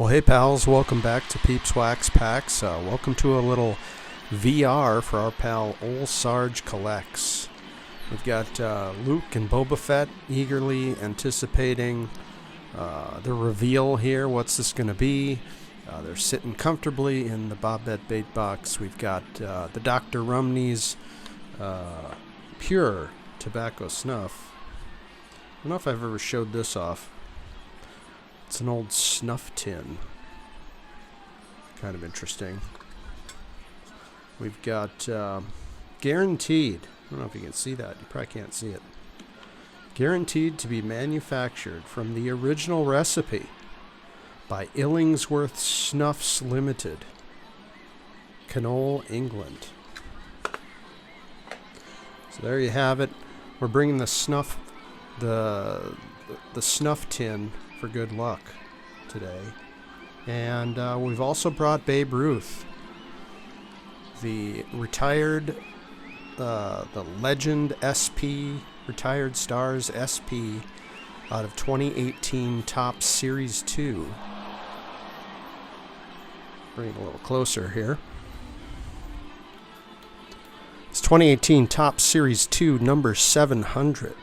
Well, hey pals, welcome back to Peeps Wax Packs. Welcome to a little VR for our pal Ol Sarge Collects. We've got Luke and Boba Fett eagerly anticipating the reveal here. What's this going to be? They're sitting comfortably in the Bobette bait box. We've got the Dr. Rumney's pure tobacco snuff. I don't know if I've ever showed this off. It's an old snuff tin. Kind of interesting. We've got guaranteed. I don't know if you can see that. You probably can't see it. Guaranteed to be manufactured from the original recipe by Illingsworth Snuffs Limited, Canole, England. So there you have it. We're bringing the snuff, the snuff tin for good luck today. And we've also brought Babe Ruth, the retired, the Legend SP, Retired Stars SP out of 2018 Topps Series 2. Bring it a little closer here. It's 2018 Topps Series 2, number 700.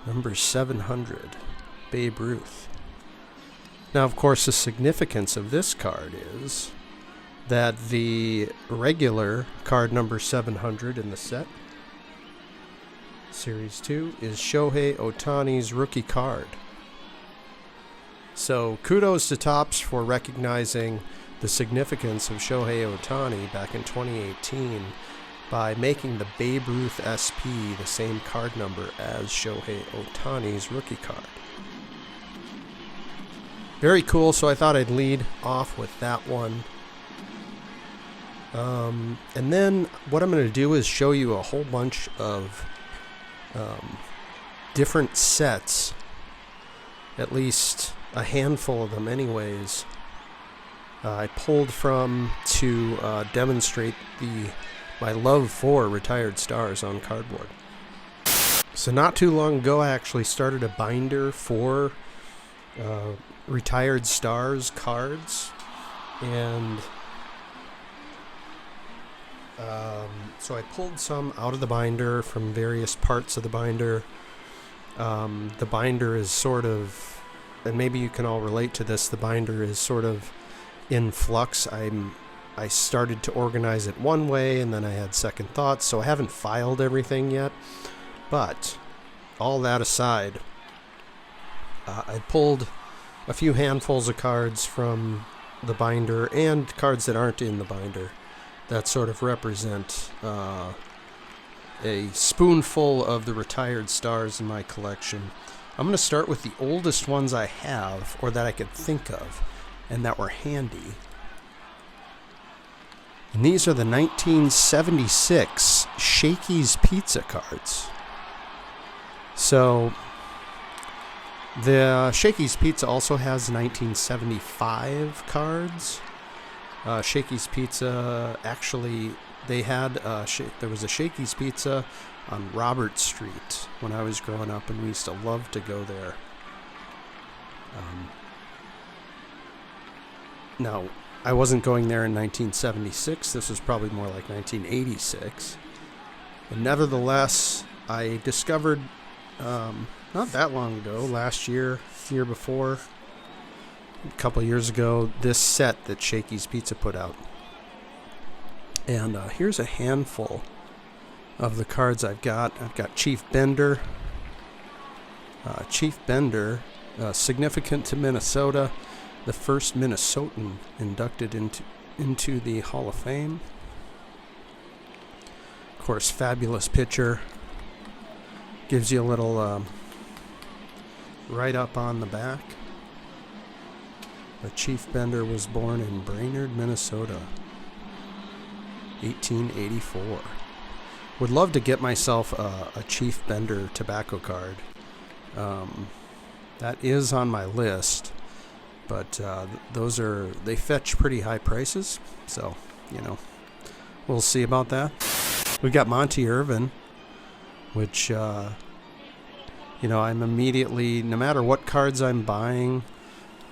Number 700. Babe Ruth. Now, of course, the significance of this card is that the regular card number 700 in the set, Series 2, is Shohei Ohtani's rookie card. So, kudos to Topps for recognizing the significance of Shohei Ohtani back in 2018 by making the Babe Ruth SP the same card number as Shohei Ohtani's rookie card. Very cool, so I thought I'd lead off with that one. And then what I'm going to do is show you a whole bunch of different sets, at least a handful of them anyways, I pulled from to demonstrate my love for retired stars on cardboard. So not too long ago, I actually started a binder for retired stars cards, and so I pulled some out of the binder from various parts of the binder. The binder is sort of, and maybe you can all relate to this, the binder is sort of in flux. I started to organize it one way, and then I had second thoughts, so I haven't filed everything yet. But all that aside, I pulled a few handfuls of cards from the binder and cards that aren't in the binder that sort of represent a spoonful of the retired stars in my collection. I'm going to start with the oldest ones I have, or that I could think of, and that were handy. And these are the 1976 Shakey's Pizza cards. So the Shakey's Pizza also has 1975 cards. Shakey's Pizza, actually, they had there was a Shakey's Pizza on Robert Street when I was growing up, and we used to love to go there. Now, I wasn't going there in 1976. This was probably more like 1986. But nevertheless, I discovered not that long ago, last year, year before, a couple of years ago, this set that Shakey's Pizza put out. And here's a handful of the cards I've got. I've got Chief Bender. Chief Bender, significant to Minnesota, the first Minnesotan inducted into the Hall of Fame. Of course, fabulous pitcher. Gives you a little write-up on the back. But Chief Bender was born in Brainerd, Minnesota, 1884. Would love to get myself a Chief Bender tobacco card. That is on my list, but they fetch pretty high prices, so we'll see about that. We've got Monte Irvin, which I'm immediately, no matter what cards I'm buying,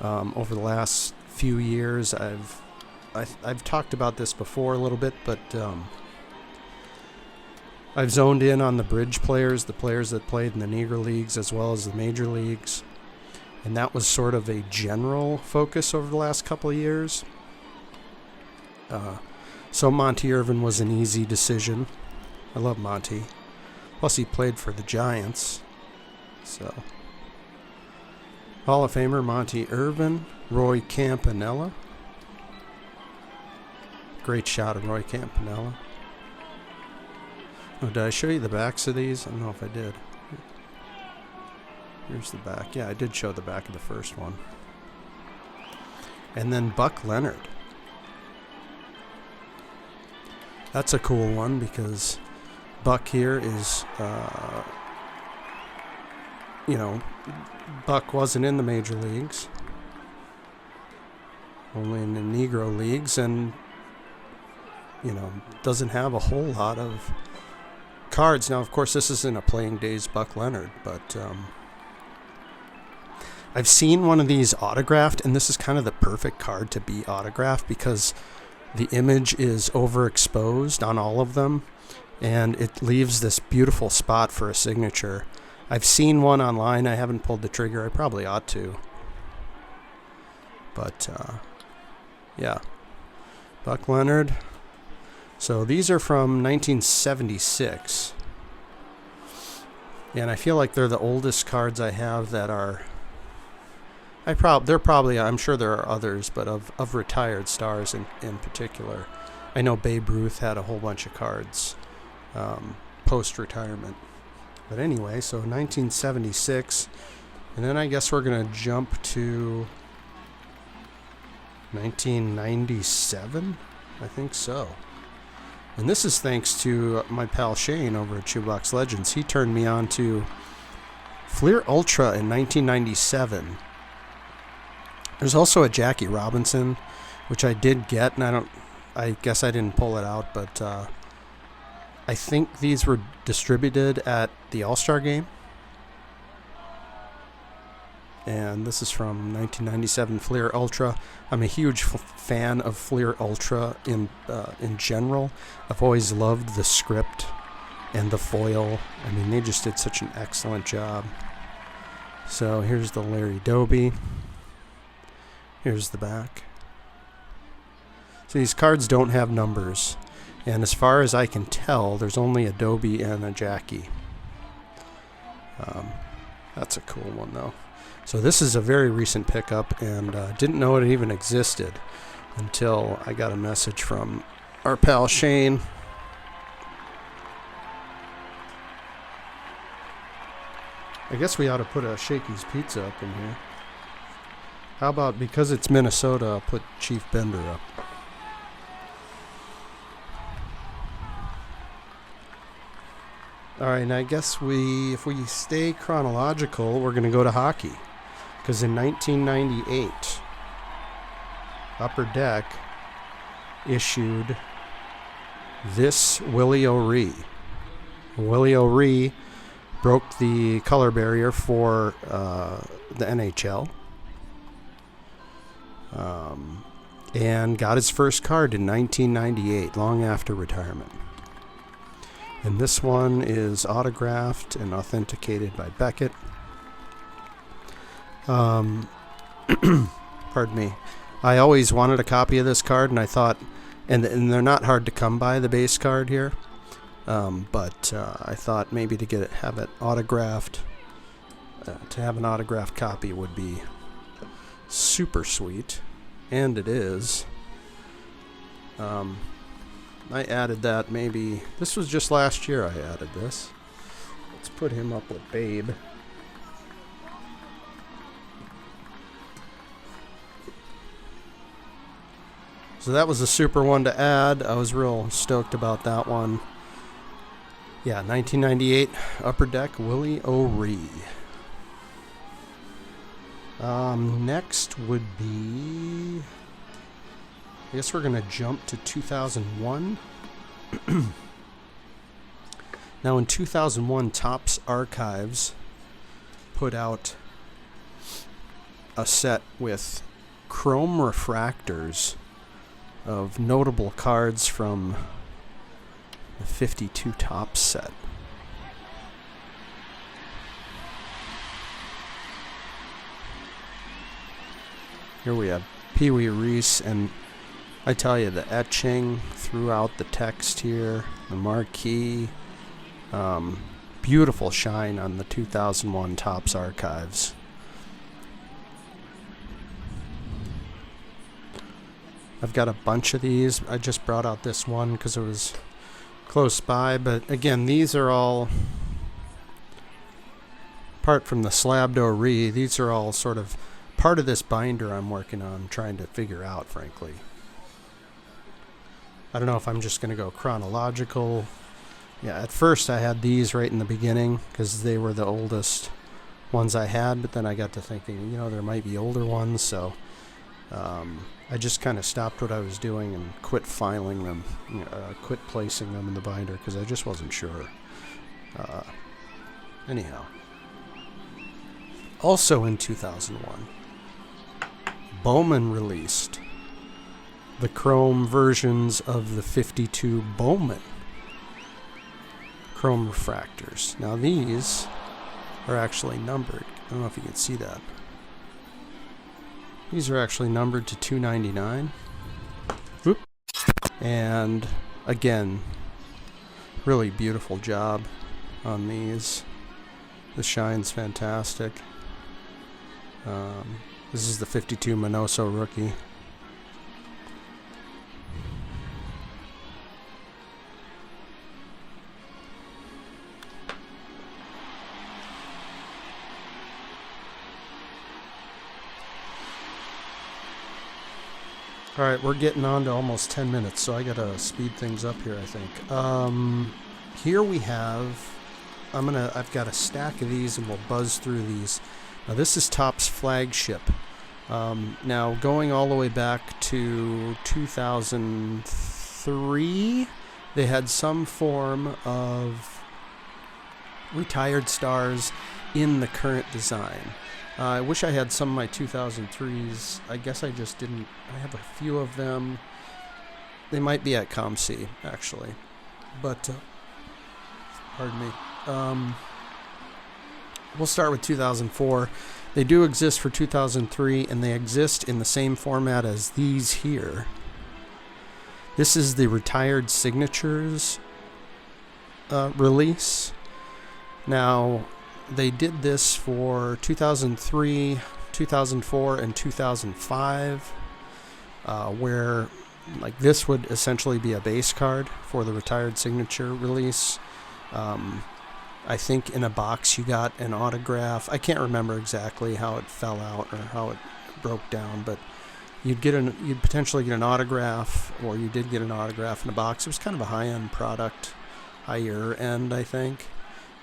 over the last few years. I've talked about this before a little bit, but I've zoned in on the bridge players, the players that played in the Negro Leagues as well as the Major Leagues. And that was sort of a general focus over the last couple of years. So Monte Irvin was an easy decision. I love Monte. Plus he played for the Giants. So Hall of Famer Monte Irvin, Roy Campanella. Great shot of Roy Campanella. Oh, did I show you the backs of these? I don't know if I did. Here's the back. Yeah, I did show the back of the first one. And then Buck Leonard. That's a cool one because Buck here is, Buck wasn't in the major leagues, only in the Negro leagues, and, doesn't have a whole lot of cards. Now, of course, this isn't a playing days Buck Leonard, but I've seen one of these autographed, and this is kind of the perfect card to be autographed because the image is overexposed on all of them, and it leaves this beautiful spot for a signature. I've seen one online. I haven't pulled the trigger. I probably ought to. But, yeah. Buck Leonard. So these are from 1976. And I feel like they're the oldest cards I have that are... I'm sure there are others, but of retired stars in particular. I know Babe Ruth had a whole bunch of cards post-retirement. But anyway, so 1976. And then I guess we're going to jump to 1997? I think so. And this is thanks to my pal Shane over at Shoebox Legends. He turned me on to Fleer Ultra in 1997. There's also a Jackie Robinson, which I did get, and I guess I didn't pull it out, but I think these were distributed at the All-Star game. And this is from 1997 Fleer Ultra. I'm a huge fan of Fleer Ultra in general. I've always loved the script and the foil. I mean, they just did such an excellent job. So here's the Larry Doby. Here's the back. So these cards don't have numbers. And as far as I can tell, there's only a Doby and a Jackie. That's a cool one, though. So this is a very recent pickup, and didn't know it even existed until I got a message from our pal Shane. I guess we ought to put a Shakey's Pizza up in here. How about, because it's Minnesota, I'll put Chief Bender up. All right, and I guess if we stay chronological, we're going to go to hockey. Because in 1998, Upper Deck issued this Willie O. Willie O. broke the color barrier for the NHL. And got his first card in 1998, long after retirement. And this one is autographed and authenticated by Beckett. Pardon me. I always wanted a copy of this card, and I thought, and they're not hard to come by, the base card here. But I thought maybe to have it autographed, to have an autographed copy would be super sweet, and it is. I added that maybe, this was just last year I added this. Let's put him up with Babe. So that was a super one to add. I was real stoked about that one. Yeah, 1998 Upper Deck Willie O. Next would be, I guess we're going to jump to 2001. Now in 2001, Topps Archives put out a set with chrome refractors of notable cards from the 52 Topps set. Here we have Peewee Reese, and I tell you, the etching throughout the text here, the marquee, beautiful shine on the 2001 Topps archives. I've got a bunch of these. I just brought out this one because it was close by, but again, these are all, apart from the slab doré, these are all sort of part of this binder I'm working on, trying to figure out, frankly. I don't know if I'm just going to go chronological. Yeah, at first I had these right in the beginning because they were the oldest ones I had, but then I got to thinking, you know, there might be older ones, so I just kind of stopped what I was doing and quit filing them, quit placing them in the binder because I just wasn't sure. Anyhow. Also in 2001, Bowman released the chrome versions of the 52 Bowman chrome refractors. Now these are actually numbered. I don't know if you can see that. These are actually numbered to 299. Whoop. And again, really beautiful job on these. The shine's fantastic. This is the 52 Minoso rookie. All right, we're getting on to almost 10 minutes, so I gotta speed things up here, I think. Here we have, I've got a stack of these, and we'll buzz through these. Now, this is Topps flagship. Now, going all the way back to 2003, they had some form of retired stars in the current design. I wish I had some of my 2003s. I guess I just didn't. I have a few of them. They might be at ComC, actually. But, pardon me. We'll start with 2004. They do exist for 2003, and they exist in the same format as these here. This is the Retired Signatures release. Now, they did this for 2003, 2004, and 2005, where like this would essentially be a base card for the Retired Signature release. I think in a box you got an autograph. I can't remember exactly how it fell out or how it broke down, but you'd potentially get an autograph, or you did get an autograph in a box. It was kind of a high-end product, higher end, I think.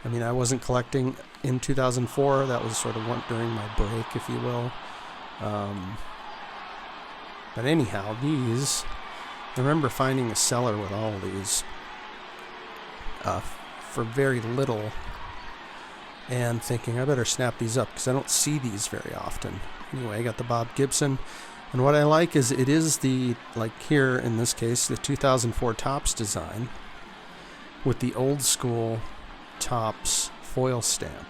I mean, I wasn't collecting in 2004. That was sort of during my break, if you will. But anyhow, these, I remember finding a seller with all of these for very little and thinking, I better snap these up because I don't see these very often. Anyway, I got the Bob Gibson. And what I like is it is the, like here in this case, the 2004 Topps design with the old school Topps foil stamp.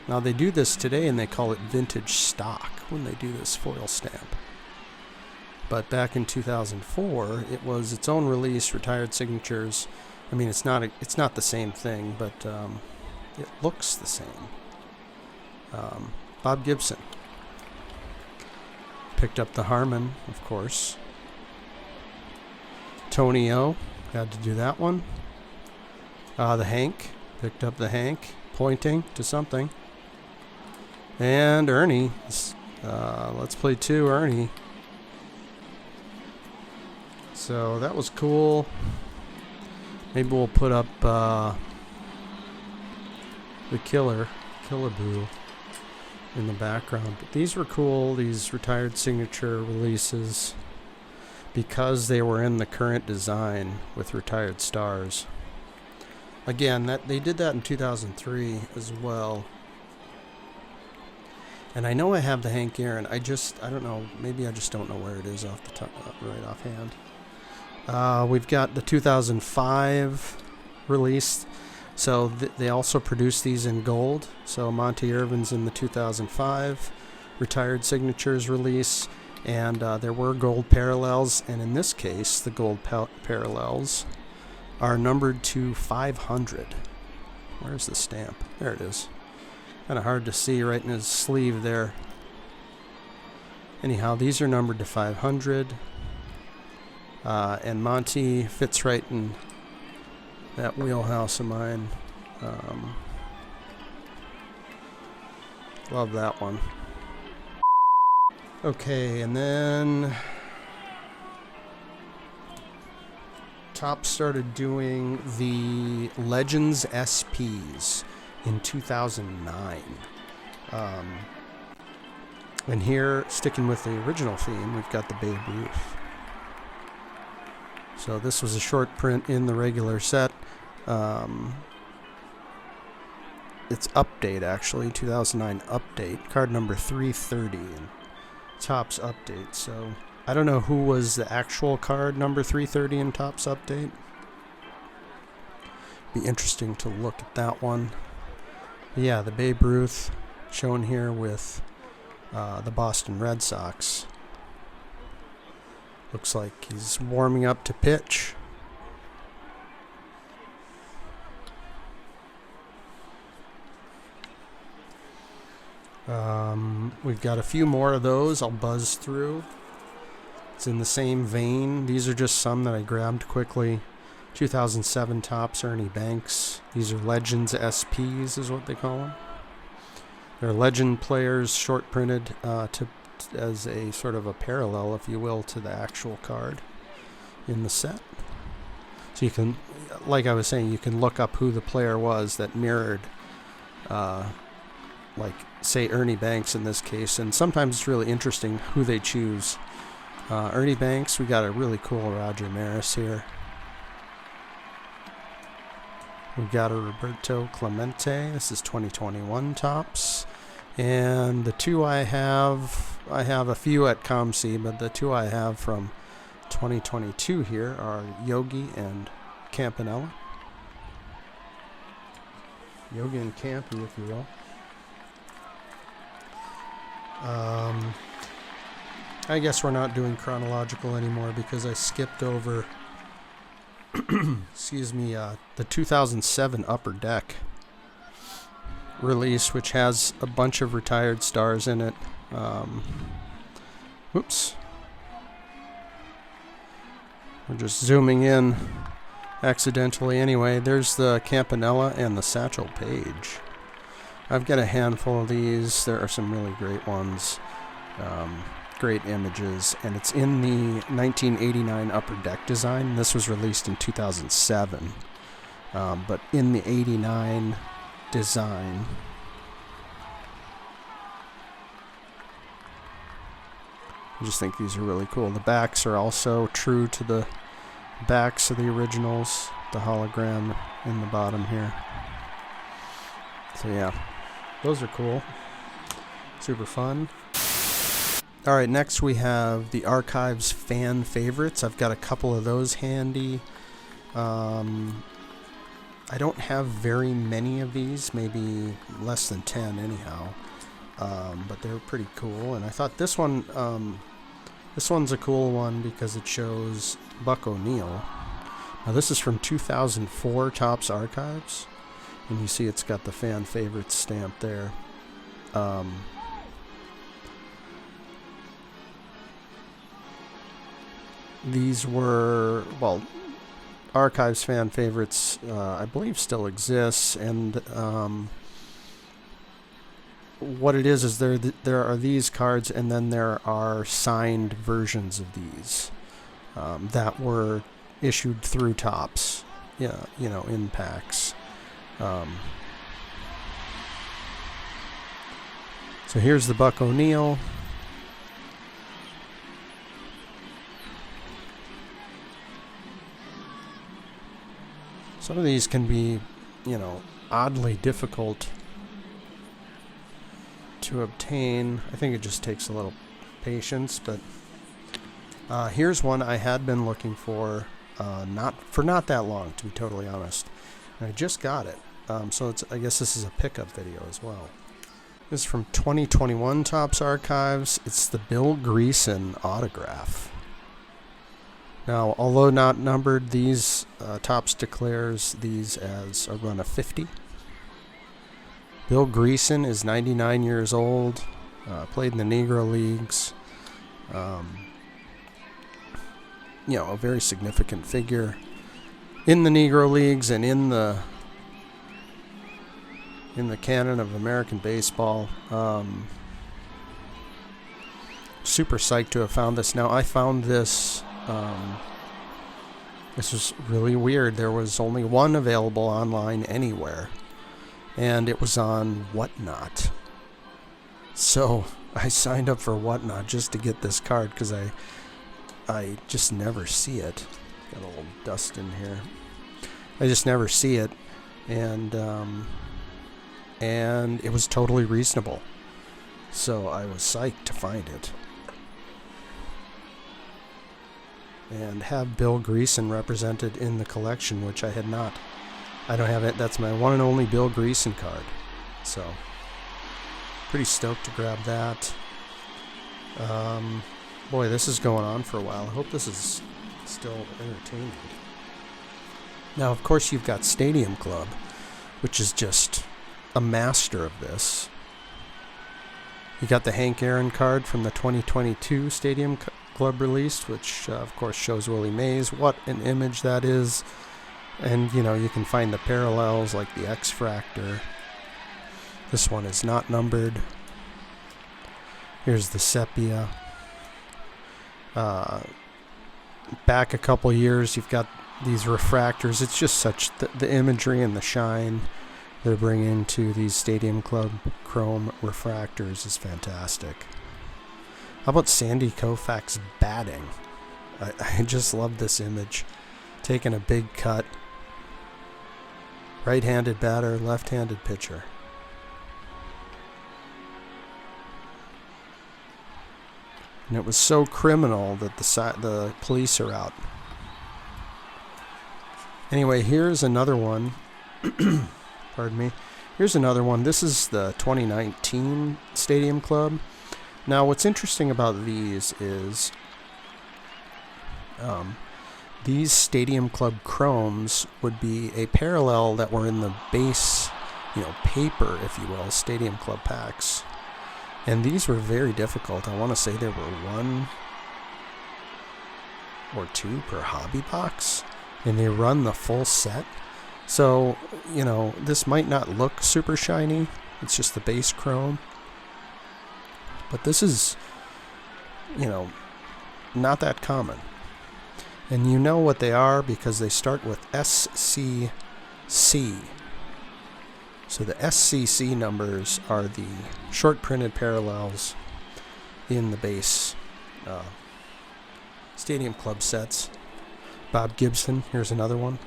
Now they do this today and they call it vintage stock when they do this foil stamp. But back in 2004, it was its own release, Retired Signatures. I mean, it's not the same thing, but it looks the same. Bob Gibson picked up the Harmon, of course. Tony O, had to do that one. The Hank, picked up the Hank, pointing to something. And Ernie, let's play 2 Ernie. So that was cool. Maybe we'll put up the Killaboo in the background. But these were cool, these Retired Signature releases, because they were in the current design with retired stars. Again, that they did that in 2003 as well. And I know I have the Hank Aaron. I don't know. Maybe I just don't know where it is off the top, right offhand. We've got the 2005 release. So they also produced these in gold. So Monte Irvin's in the 2005 Retired Signatures release. And there were gold parallels. And in this case, the gold parallels are numbered to 500. Where's the stamp? There it is. Kind of hard to see right in his sleeve there. Anyhow, these are numbered to 500. And Monte fits right in that wheelhouse of mine. Love that one. Okay, and then Topps started doing the Legends SPs in 2009. And here, sticking with the original theme, we've got the Babe Ruth. So this was a short print in the regular set. It's update, actually, 2009 update, card number 330, and Topps update. So I don't know who was the actual card number 330 in Topps update. Be interesting to look at that one. But yeah, the Babe Ruth shown here with the Boston Red Sox. Looks like he's warming up to pitch. We've got a few more of those I'll buzz through. It's in the same vein. These are just some that I grabbed quickly. 2007 Topps Ernie Banks. These are Legends SPs is what they call them. They're legend players, short printed as a sort of a parallel, if you will, to the actual card in the set. So you can, like I was saying, you can look up who the player was that mirrored, like, say, Ernie Banks in this case. And sometimes it's really interesting who they choose. Ernie Banks, we got a really cool Roger Maris here. We've got a Roberto Clemente. This is 2021 Topps. And the two I have a few at ComC, but the two I have from 2022 here are Yogi and Campanella. Yogi and Campy, if you will. I guess we're not doing chronological anymore because I skipped over excuse me, the 2007 Upper Deck release, which has a bunch of retired stars in it. Oops. We're just zooming in accidentally. Anyway, there's the Campanella and the Satchel Paige. I've got a handful of these. There are some really great ones. Great images, and it's in the 1989 Upper Deck design. This was released in 2007, but in the 89 design, I just think these are really cool. The backs are also true to the backs of the originals, the hologram in the bottom here. So yeah, those are cool, super fun. Alright, next we have the Archives fan favorites. I've got a couple of those handy. I don't have very many of these, maybe less than 10 anyhow. But they're pretty cool. And I thought this one's a cool one because it shows Buck O'Neil. Now this is from 2004 Topps Archives. And you see it's got the fan favorites stamp there. These were, well, Archives fan favorites, I believe still exists, and what it is there are these cards, and then there are signed versions of these that were issued through Topps, yeah, you know, in packs. So here's the Buck O'Neil. Some of these can be, you know, oddly difficult to obtain. I think it just takes a little patience, but here's one I had been looking for not that long, to be totally honest. And I just got it. So I guess this is a pickup video as well. This is from 2021 Topps Archives. It's the Bill Greason autograph. Now, although not numbered, these Topps declares these as a run of 50. Bill Greason is 99 years old, played in the Negro Leagues. A very significant figure in the Negro Leagues and in the canon of American baseball. Super psyched to have found this. Now, I found this. This was really weird. There was only one available online anywhere, and it was on Whatnot. So I signed up for Whatnot just to get this card because I just never see it. Got a little dust in here. I just never see it, and it was totally reasonable. So I was psyched to find it. And have Bill Greason represented in the collection, which I had not. I don't have it. That's my one and only Bill Greason card. So, pretty stoked to grab that. Boy, this is going on for a while. I hope this is still entertaining. Now, of course, you've got Stadium Club, which is just a master of this. You got the Hank Aaron card from the 2022 Stadium Club release, which, of course, shows Willie Mays. What an image that is. And, you can find the parallels like the X-Fractor. This one is not numbered. Here's the Sepia. Back a couple years, you've got these refractors. It's just such the imagery and the shine they're bringing to these Stadium Club chrome refractors is fantastic. How about Sandy Koufax batting? I just love this image. Taking a big cut. Right-handed batter, left-handed pitcher. And it was so criminal that the police are out. Anyway, here's another one. Pardon me. Here's another one. This is the 2019 Stadium Club. Now, what's interesting about these is these Stadium Club chromes would be a parallel that were in the base, paper, if you will, Stadium Club packs. And these were very difficult. I want to say there were 1 or 2 per hobby box, and they run the full set. So, this might not look super shiny. It's just the base chrome. But this is, not that common. And you know what they are because they start with SCC. So the SCC numbers are the short printed parallels in the base Stadium Club sets. Bob Gibson, here's another one.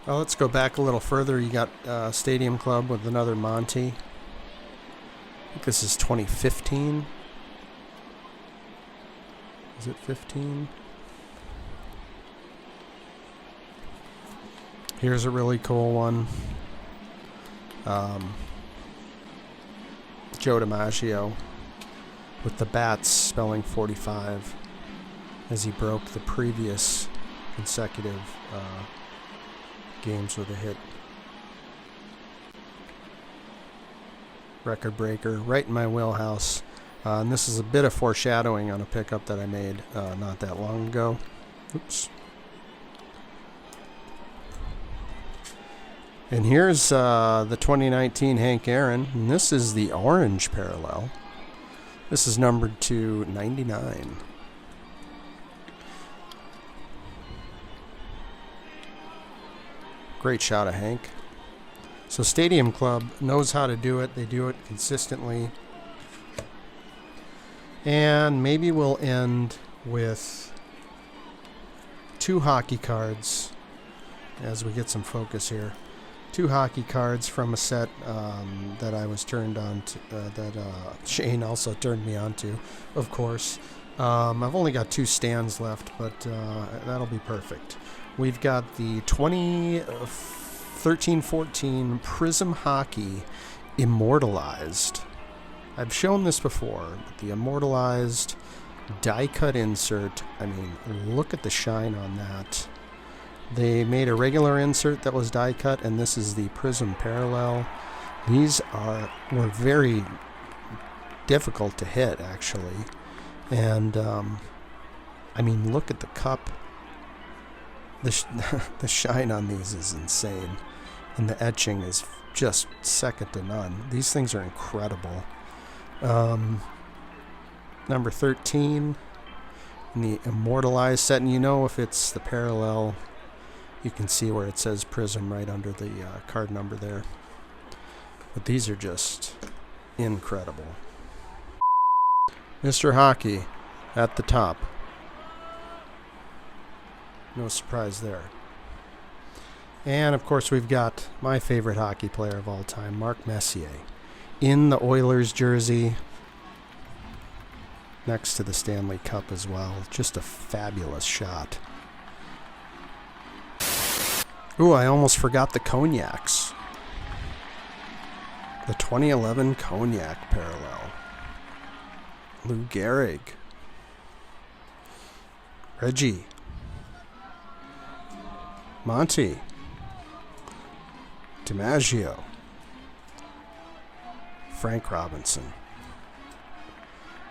Well, let's go back a little further. You got Stadium Club with another Monte. I think this is 2015. Is it 15? Here's a really cool one. Joe DiMaggio with the bats spelling 45 as he broke the previous consecutive games with a hit. Record breaker, right in my wheelhouse. And this is a bit of foreshadowing on a pickup that I made not that long ago. Oops. And here's the 2019 Hank Aaron, and this is the orange parallel. This is numbered to 99. Great shot of Hank. So Stadium Club knows how to do it. They do it consistently. And maybe we'll end with 2 hockey cards as we get some focus here. 2 hockey cards from a set that I was turned on to, that Shane also turned me on to, of course. I've only got 2 stands left, but that'll be perfect. We've got the 2013-14 Prism Hockey Immortalized. I've shown this before, but the Immortalized die-cut insert, I mean, look at the shine on that. They made a regular insert that was die-cut, and this is the Prism Parallel. These were very difficult to hit, actually. And, I mean, look at the cup. The shine on these is insane. And the etching is just second to none. These things are incredible. Number 13 in the Immortalized set. And you know if it's the Parallel, you can see where it says Prism right under the card number there. But these are just incredible. Mr. Hockey at the top. No surprise there. And of course we've got my favorite hockey player of all time, Mark Messier, in the Oilers jersey next to the Stanley Cup as well. Just a fabulous shot. Ooh, I almost forgot the Cognacs. The 2011 Conac Parallel. Lou Gehrig. Reggie. Monte. DiMaggio. Frank Robinson.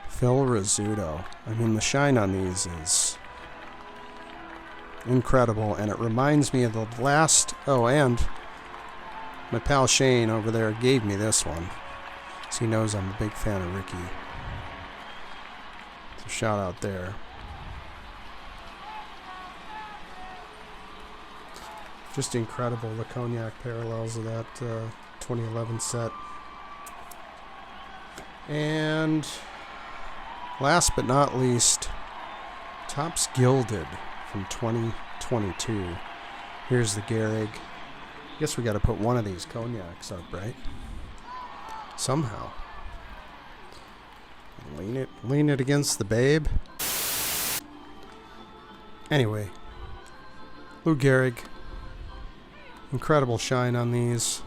Phil Rizzuto. I mean, the shine on these is incredible, and it reminds me of the last... Oh, and my pal Shane over there gave me this one, so he knows I'm a big fan of Ricky. So shout out there. Just incredible, the Conac parallels of that 2011 set. And last but not least, Topps Gilded from 2022. Here's the Gehrig. I guess we got to put one of these Cognacs up, right? Somehow. Lean it against the babe. Anyway, Lou Gehrig. Incredible shine on these.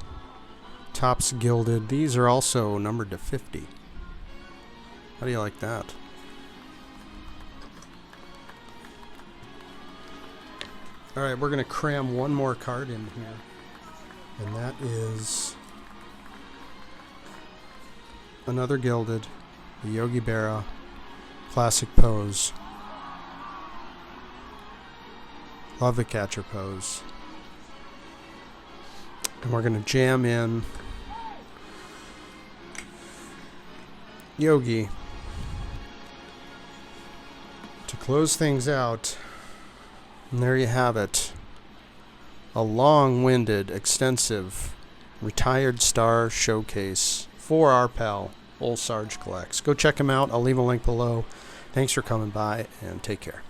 Topps Gilded. These are also numbered to 50. How do you like that? Alright, we're going to cram one more card in here. And that is another Gilded. The Yogi Bara Classic Pose. Love the catcher pose. And we're going to jam in Yogi to close things out. And there you have it. A long-winded, extensive, retired star showcase for our pal, Ol Sarge Collects. Go check him out. I'll leave a link below. Thanks for coming by, and take care.